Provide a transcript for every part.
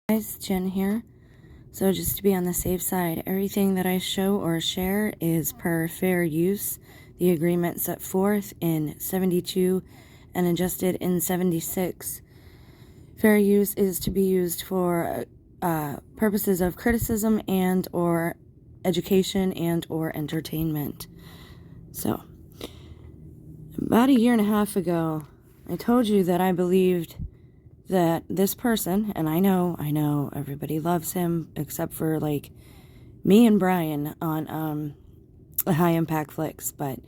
Guys, Jen here. So just to be on the safe side, everything that I show or share is per fair use. The agreement set forth in 72 and adjusted in 76. Fair use is to be used for purposes of criticism and or education and or entertainment. So, about a year and a half ago, I told you that I believed that this person, and I know everybody loves him except for like me and Brian on High Impact Flicks, but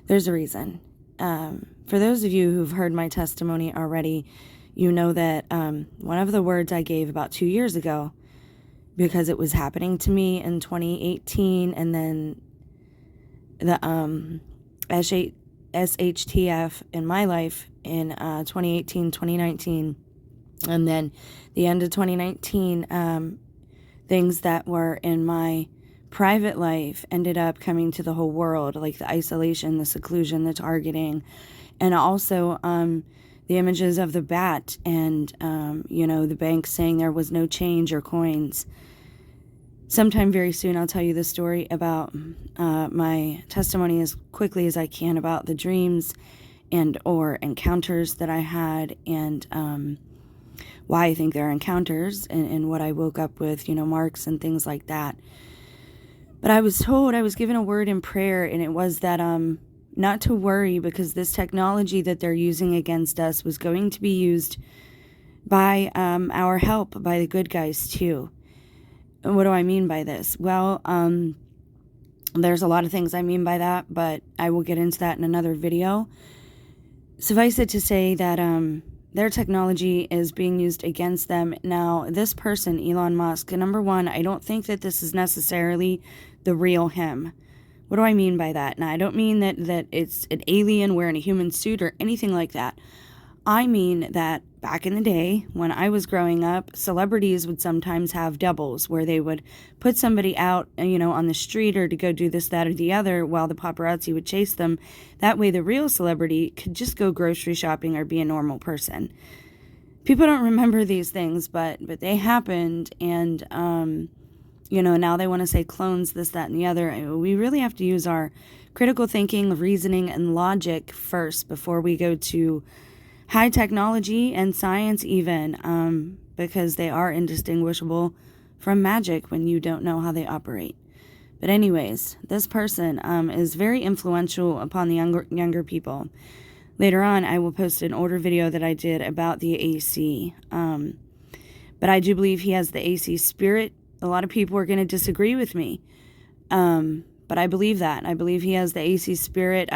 there's a reason. For those of you who've heard my testimony already, you know that one of the words I gave about 2 years ago, because it was happening to me in 2018, and then the SHTF in my life in 2018, 2019, and then the end of 2019, things that were in my private life ended up coming to the whole world, like the isolation, the seclusion, the targeting, and also the images of the bat and, the bank saying there was no change or coins. Sometime very soon, I'll tell you the story about my testimony as quickly as I can about the dreams and or encounters that I had, and why I think they're encounters, and what I woke up with, marks and things like that. But I was told, I was given a word in prayer, and it was that not to worry, because this technology that they're using against us was going to be used by our help, by the good guys too. And what do I mean by this? Well, there's a lot of things I mean by that, but I will get into that in another video. Suffice it to say that their technology is being used against them. Now, this person, Elon Musk, number one, I don't think that this is necessarily the real him. What do I mean by that? Now, I don't mean that it's an alien wearing a human suit or anything like that. I mean that back in the day, when I was growing up, celebrities would sometimes have doubles where they would put somebody out, on the street or to go do this, that, or the other while the paparazzi would chase them. That way the real celebrity could just go grocery shopping or be a normal person. People don't remember these things, but they happened, and, now they want to say clones, this, that, and the other. We really have to use our critical thinking, reasoning, and logic first before we go to high technology and science even, because they are indistinguishable from magic when you don't know how they operate. But anyways, this person is very influential upon the younger people. Later on, I will post an older video that I did about the AC. But I do believe he has the AC spirit. A lot of people are going to disagree with me. But I believe that. I believe he has the AC spirit.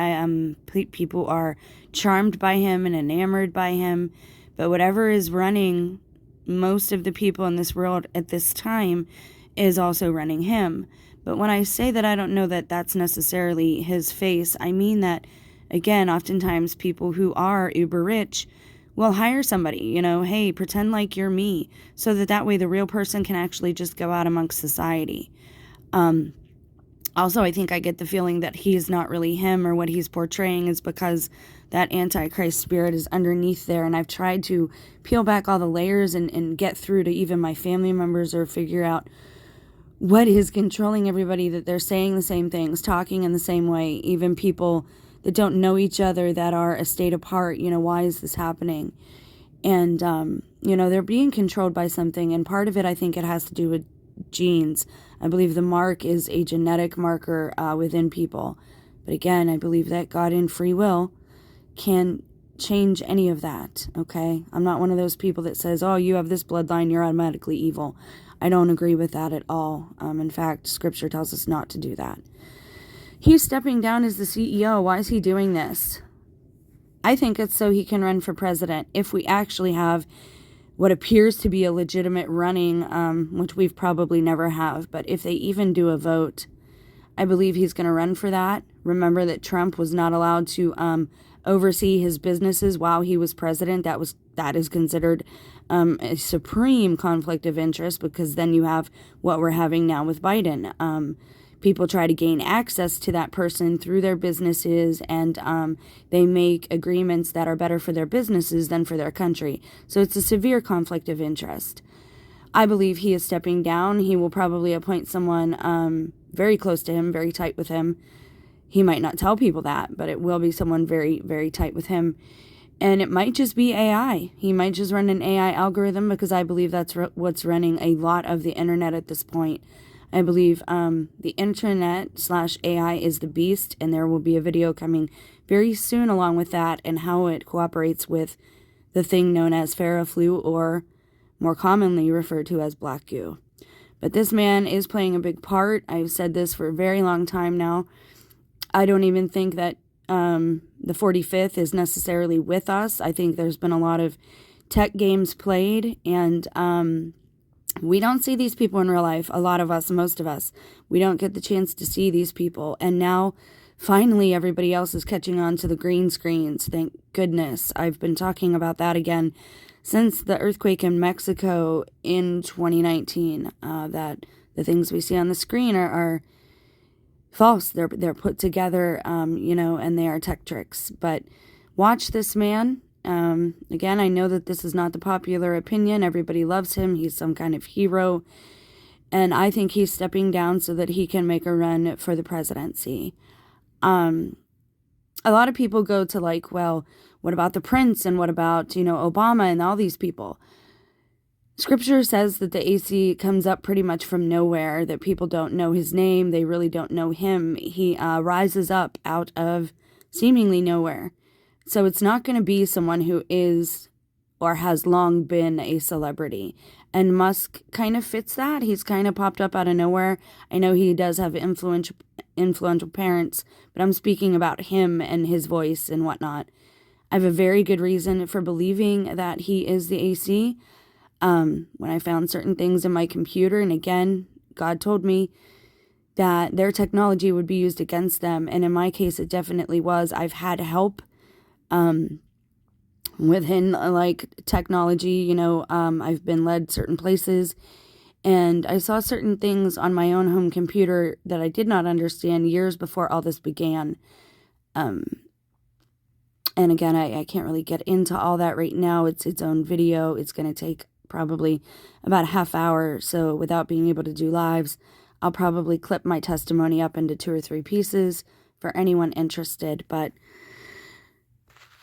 People are charmed by him and enamored by him. But whatever is running most of the people in this world at this time is also running him. But when I say that I don't know that that's necessarily his face, I mean that, again, oftentimes people who are uber rich will hire somebody, hey, pretend like you're me, so that way the real person can actually just go out amongst society. Also, I think I get the feeling that he's not really him, or what he's portraying is because that Antichrist spirit is underneath there. And I've tried to peel back all the layers and get through to even my family members, or figure out what is controlling everybody, that they're saying the same things, talking in the same way, even people that don't know each other, that are a state apart. Why is this happening? And, they're being controlled by something. And part of it, I think it has to do with genes. I believe the mark is a genetic marker within people. But again, I believe that God in free will can change any of that, okay? I'm not one of those people that says, oh, you have this bloodline, you're automatically evil. I don't agree with that at all. In fact, Scripture tells us not to do that. He's stepping down as the CEO. Why is he doing this? I think it's so he can run for president. If we actually have what appears to be a legitimate running, which we've probably never have, but if they even do a vote, I believe he's going to run for that. Remember that Trump was not allowed to oversee his businesses while he was president. That is considered a supreme conflict of interest, because then you have what we're having now with Biden. People try to gain access to that person through their businesses, and they make agreements that are better for their businesses than for their country. So it's a severe conflict of interest. I believe he is stepping down. He will probably appoint someone very close to him, very tight with him. He might not tell people that, but it will be someone very, very tight with him. And it might just be AI. He might just run an AI algorithm, because I believe that's what's running a lot of the internet at this point. I believe the internet/AI is the beast, and there will be a video coming very soon along with that, and how it cooperates with the thing known as Flu, or more commonly referred to as black goo. But this man is playing a big part. I've said this for a very long time now. I don't even think that the 45th is necessarily with us. I think there's been a lot of tech games played, and we don't see these people in real life. A lot of us, most of us, we don't get the chance to see these people. And now, finally, everybody else is catching on to the green screens. Thank goodness. I've been talking about that again since the earthquake in Mexico in 2019, that the things we see on the screen are false. They're put together, and they are tech tricks. But watch this man. Again, I know that this is not the popular opinion. Everybody loves him. He's some kind of hero. And I think he's stepping down so that he can make a run for the presidency. A lot of people go to like, well, what about the prince? And what about, Obama and all these people? Scripture says that the AC comes up pretty much from nowhere, that people don't know his name. They really don't know him. He rises up out of seemingly nowhere. So it's not going to be someone who is or has long been a celebrity. And Musk kind of fits that. He's kind of popped up out of nowhere. I know he does have influential parents, but I'm speaking about him and his voice and whatnot. I have a very good reason for believing that he is the AC. When I found certain things in my computer, and again, God told me that their technology would be used against them. And in my case, it definitely was. I've had help within like technology, I've been led certain places, and I saw certain things on my own home computer that I did not understand years before all this began. And again, I can't really get into all that right now. It's its own video. It's going to take probably about a half hour. So without being able to do lives, I'll probably clip my testimony up into 2 or 3 pieces for anyone interested. But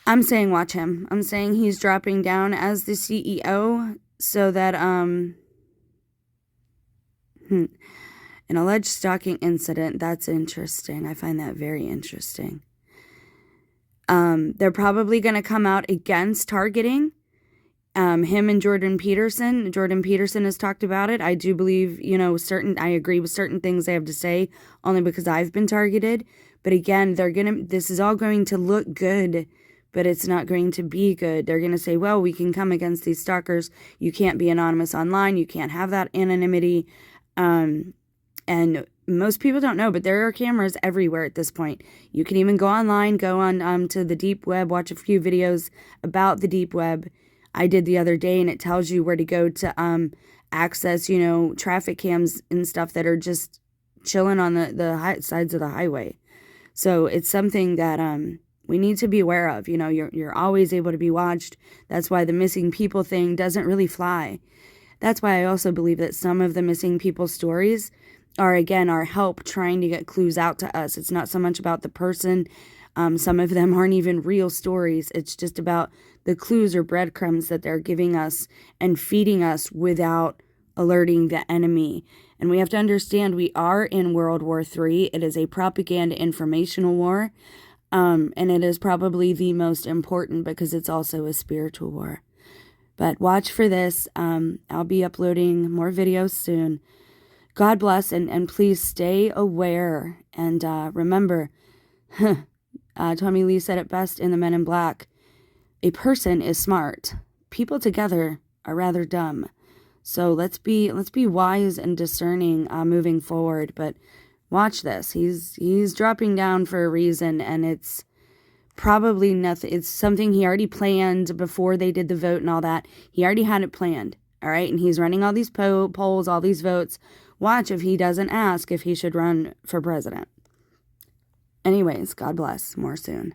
I'm saying watch him. I'm saying he's dropping down as the CEO so that an alleged stalking incident, that's interesting. I find that very interesting. They're probably going to come out against targeting him and Jordan Peterson. Jordan Peterson has talked about it. I do believe, I agree with certain things they have to say only because I've been targeted. But again, this is all going to look good, but it's not going to be good. They're going to say, well, we can come against these stalkers. You can't be anonymous online. You can't have that anonymity. And most people don't know, but there are cameras everywhere at this point. You can even go online, go on to the deep web, watch a few videos about the deep web. I did the other day, and it tells you where to go to access, traffic cams and stuff that are just chilling on the sides of the highway. So it's something that we need to be aware of. You're always able to be watched. That's why the missing people thing doesn't really fly. That's why I also believe that some of the missing people stories are, again, our help trying to get clues out to us. It's not so much about the person. Some of them aren't even real stories. It's just about the clues or breadcrumbs that they're giving us and feeding us without alerting the enemy. And we have to understand we are in World War III. It is a propaganda informational war. And it is probably the most important because it's also a spiritual war. But watch for this. I'll be uploading more videos soon. God bless, and please stay aware. And remember, Tommy Lee said it best in The Men in Black. A person is smart. People together are rather dumb. So let's be wise and discerning moving forward. But watch this. He's dropping down for a reason, and it's probably nothing. It's something he already planned before they did the vote and all that. He already had it planned. All right, and he's running all these polls, all these votes. Watch if he doesn't ask if he should run for president. Anyways, God bless. More soon.